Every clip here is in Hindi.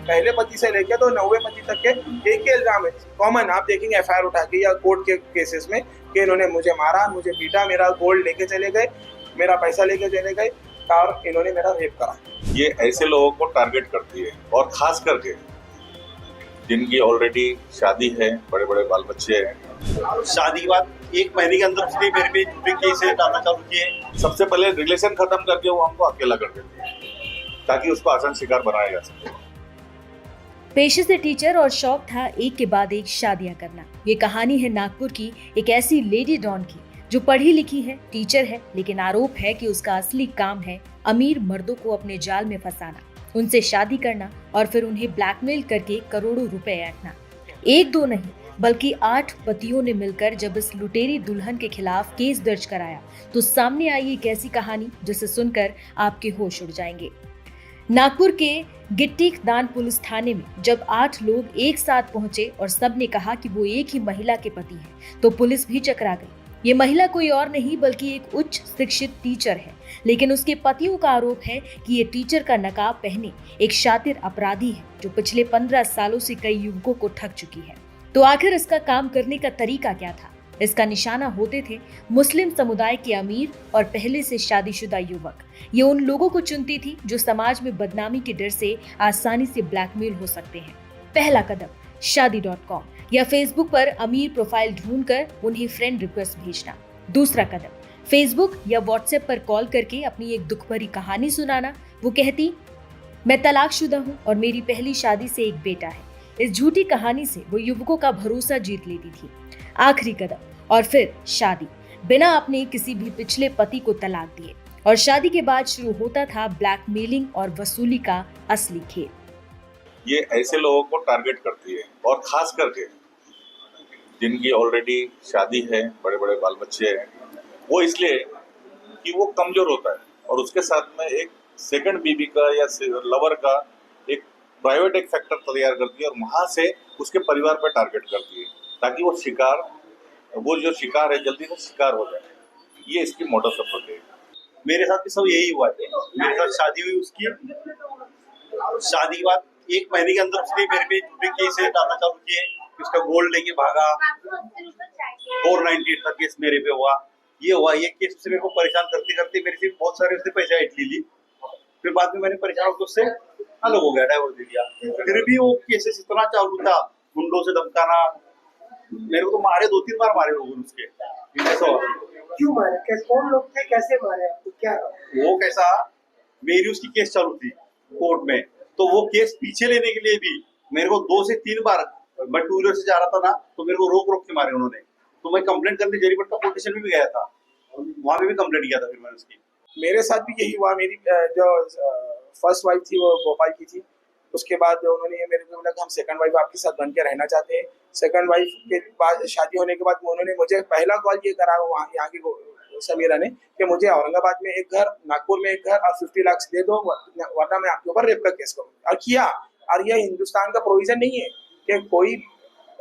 पहले पति से लेके तो 90वें पति तक के एक ही इल्जाम है कॉमन। आप देखेंगे एफआईआर उठा के या कोर्ट के केसेस में कि इन्होंने मुझे मारा, मुझे पीटा, मेरा गोल्ड लेके चले गए, मेरा पैसा लेके चले गए और इन्होंने मेरा रेप करा। ये ऐसे लोगों को टारगेट करती है और खास करके जिनकी ऑलरेडी शादी है, बड़े बड़े बाल बच्चे हैं। शादी के बाद 1 महीने के अंदर उसने मेरे पे झूठे केस डालना चालू किए। सबसे पहले रिलेशन खत्म करके वो हमको अकेला कर देती है ताकि उसको आसान शिकार बनाया जा सके। पेशे से टीचर और शौक था एक के बाद एक शादियां करना। ये कहानी है नागपुर की एक ऐसी लेडी डॉन की जो पढ़ी लिखी है, टीचर है, लेकिन आरोप है कि उसका असली काम है अमीर मर्दों को अपने जाल में फंसाना, उनसे शादी करना और फिर उन्हें ब्लैकमेल करके करोड़ों रुपए ऐंठना। 1-2 नहीं बल्कि 8 पतियों ने मिलकर जब इस लुटेरी दुल्हन के खिलाफ केस दर्ज कराया तो सामने आई एक ऐसी कहानी जिसे सुनकर आपके होश उड़ जाएंगे। नागपुर के गिट्टी दान पुलिस थाने में जब 8 लोग एक साथ पहुंचे और सबने कहा कि वो एक ही महिला के पति हैं, तो पुलिस भी चकरा गई। ये महिला कोई और नहीं बल्कि एक उच्च शिक्षित टीचर है, लेकिन उसके पतियों का आरोप है कि ये टीचर का नकाब पहने एक शातिर अपराधी है जो पिछले 15 सालों से कई युवकों को ठग चुकी है। तो आखिर इसका काम करने का तरीका क्या था? इसका निशाना होते थे मुस्लिम समुदाय के अमीर और पहले से शादीशुदा युवक। ये उन लोगों को चुनती थी जो समाज में बदनामी के डर से आसानी से ब्लैकमेल हो सकते हैं। पहला कदम शादी.com या फेसबुक पर अमीर प्रोफाइल ढूंढकर उन्हें फ्रेंड रिक्वेस्ट भेजना। दूसरा कदम फेसबुक या व्हाट्सएप पर कॉल करके अपनी एक दुख भरी कहानी सुनाना। वो कहती, मैं तलाकशुदा हूँ और मेरी पहली शादी से एक बेटा है। इस झूठी कहानी से वो युवकों का भरोसा जीत लेती थी। आखिरी कदम और फिर शादी, बिना अपने किसी भी पिछले पति को तलाक दिए। और शादी के बाद शुरू होता था ब्लैकमेलिंग और वसूली का असली खेल। ये ऐसे लोगों को टारगेट करती है और खास करके जिनकी ऑलरेडी शादी है, बड़े बड़े बाल बच्चे हैं, वो इसलिए कि वो कमजोर होता है और उसके साथ में एक सेकंड बीबी का या लवर का एक प्राइवेट एक फैक्टर तैयार करती है और वहां से उसके परिवार पर टारगेट करती है ताकि वो जो शिकार है जल्दी से शिकार हो जाए। ये इसकी मोडस ऑपरेंडी है। मेरे साथ भी सब यही हुआ है। मेरे साथ शादी हुई उसकी, शादी के बाद 1 महीने के अंदर उसने मेरे पे झूठे केस डालना चालू किए। उसका गोल्ड लेके भागा, 498 का केस मेरे पे हुआ। ये केस से मेरे को परेशान करते करते मेरे से बहुत सारे उसने पैसे ऐंठ ली। फिर बाद में मैंने परेशान होकर उससे अलग हो गया, डाइवोर्स दे दिया। फिर भी वो केसेस इतना चालू था, गुंडों से धमकाना। मेरे को तो मारे 2-3 बार मारे लोगों ने उसके। क्यों मारे? कैसे, कौन लोग थे, कैसे मारे आपको, क्या? वो कैसा, मेरी उसकी केस चालू थी कोर्ट में, तो वो केस पीछे लेने के लिए भी मेरे को 2 से 3 बार, मैं 2 व्हीलर से जा रहा था ना, तो मेरे को रोक के मारे उन्होंने। तो मैं कंप्लेंट करने जरीपट्टा पुलिस स्टेशन में भी गया था, वहां पे भी कंप्लेंट किया था फिर मैंने उसकी। मेरे साथ भी यही हुआ। मेरी जो फर्स्ट वाइफ थी वो भोपाल की थी। उसके बाद उन्होंने ये मेरे को बोला कि हम सेकंड वाइफ आपके साथ बन के रहना चाहते हैं। सेकंड वाइफ के बाद शादी होने के बाद उन्होंने मुझे पहला कॉल ये करा वहाँ यहाँ की समीरा ने कि मुझे औरंगाबाद में एक घर, नागपुर में एक घर और 50 लाख दे दो वरना मैं आपके ऊपर रेप का केस करूँगा। और किया। और ये हिंदुस्तान का प्रोविजन नहीं है कि कोई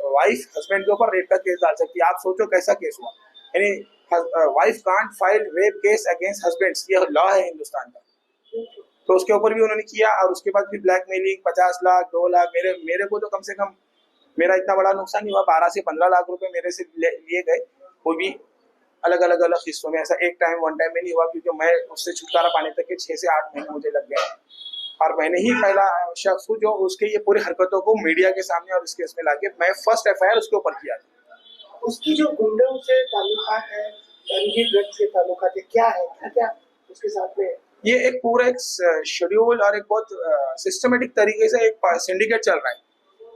वाइफ हस्बैंड के ऊपर रेप का केस डाल सकती है। आप सोचो कैसा केस हुआ। यानी wife can't file rape case against husbands, ये लॉ है हिंदुस्तान का। तो उसके ऊपर भी उन्होंने किया और उसके बाद भी ब्लैकमेलिंग 50 लाख 2 लाख मेरे को तो कम से कम मेरा इतना बड़ा नुकसान नहीं हुआ, 12 से 15 लाख रुपए मेरे से लिए गए। वो भी अलग हिस्सों में। ऐसा वन टाइम में नहीं हुआ क्योंकि मैं उससे छुटकारा पाने तक के 6 से 8 महीने मुझे लग गए और मैंने ही पहला शख्स हूँ जो उसके ये पूरी हरकतों को मीडिया के सामने और इस केस में लाके मैं फर्स्ट एफआईआर उसके ऊपर किया था। उसकी जो गुंडों से ताल्लुकात है, ड्रग्स से ताल्लुकात है, क्या है, क्या उसके साथ में? ये एक पूरा एक शेड्यूल और एक बहुत सिस्टमेटिक तरीके से एक सिंडिकेट चल रहा है।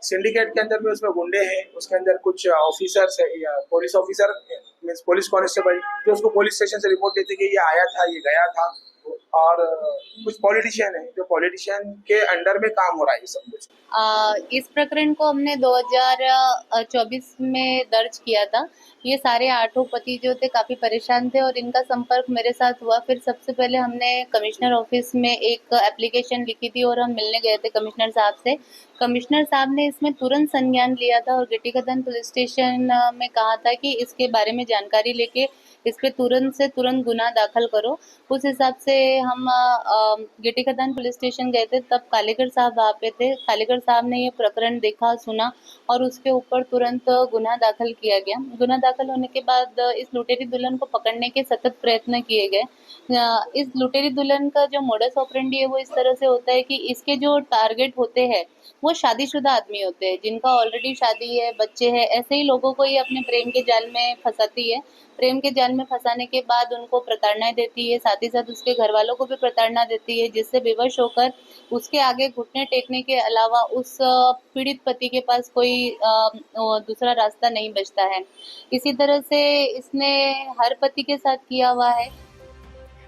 सिंडिकेट के अंदर में उसमें गुंडे हैं, उसके अंदर कुछ ऑफिसर्स है या police officer means police constable जो उसको पुलिस स्टेशन से रिपोर्ट देते कि ये आया था, ये गया था। और कुछ पॉलिटिशियन है जो पॉलिटिशियन के अंडर में काम हो रहा है ये सब कुछ। इस प्रकरण को हमने 2024 में दर्ज किया था। ये सारे 8 पति जो थे काफ़ी परेशान थे और इनका संपर्क मेरे साथ हुआ। फिर सबसे पहले हमने कमिश्नर ऑफिस में एक एप्लीकेशन लिखी थी और हम मिलने गए थे कमिश्नर साहब से। कमिश्नर साहब ने इसमें तुरंत संज्ञान लिया था और गिट्टीकदन पुलिस स्टेशन में कहा था कि इसके बारे में जानकारी लेके इस पे तुरंत से तुरंत गुना दाखिल करो। उस हिसाब से हम गिटी खदान पुलिस स्टेशन गए थे, तब कालेकर साहब वहाँ पे थे। कालेकर साहब ने ये प्रकरण देखा, सुना और उसके ऊपर तुरंत गुनाह दाखिल किया गया। गुनाह दाखिल होने के बाद इस लुटेरी दुल्हन को पकड़ने के सतत प्रयत्न किए गए। इस लुटेरी दुल्हन का जो मोडस ऑपरेंडी है वो इस तरह से होता है कि इसके जो टारगेट होते हैं वो शादीशुदा आदमी होते हैं, जिनका ऑलरेडी शादी है, बच्चे हैं। ऐसे ही लोगों को ये अपने प्रेम के जाल में फंसाती है। प्रेम के जाल में फंसाने के बाद उनको प्रताड़नाएं देती है, साथ ही साथ उसके घर वालों को भी प्रताड़ना देती है, जिससे विवश होकर उसके आगे घुटने टेकने के अलावा उस पीड़ित पति के पास कोई दूसरा रास्ता नहीं बचता है। इसी तरह से इसने हर पति के साथ किया हुआ है।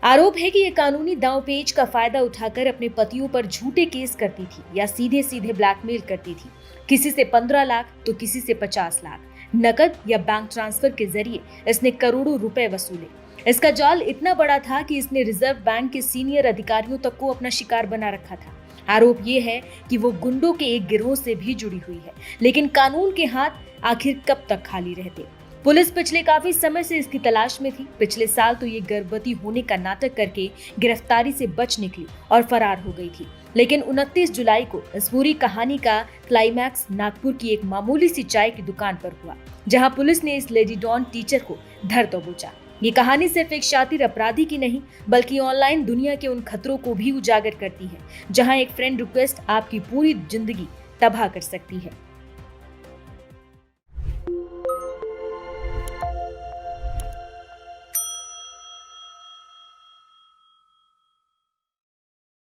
आरोप है कि ये कानूनी दांवपेच का फायदा उठाकर अपने पतियों पर झूठे केस करती थी या सीधे सीधे ब्लैकमेल करती थी। किसी से 15 लाख तो किसी से 50 लाख नकद या बैंक ट्रांसफर के जरिए इसने करोड़ों रुपए वसूले। इसका जाल इतना बड़ा था कि इसने रिजर्व बैंक के सीनियर अधिकारियों तक को अपना शिकार बना रखा था। आरोप ये है कि वो गुंडों के एक गिरोह से भी जुड़ी हुई है, लेकिन कानून के हाथ आखिर कब तक खाली रहते। पुलिस पिछले काफी समय से इसकी तलाश में थी। पिछले साल तो ये गर्भवती होने का नाटक करके गिरफ्तारी से बच निकली और फरार हो गई थी। लेकिन 29 जुलाई को इस पूरी कहानी का क्लाइमैक्स नागपुर की एक मामूली सी चाय की दुकान पर हुआ, जहां पुलिस ने इस लेडी डॉन टीचर को धर दबोचा। ये कहानी सिर्फ एक शातिर अपराधी की नहीं, बल्कि ऑनलाइन दुनिया के उन खतरों को भी उजागर करती है, जहां एक फ्रेंड रिक्वेस्ट आपकी पूरी जिंदगी तबाह कर सकती है।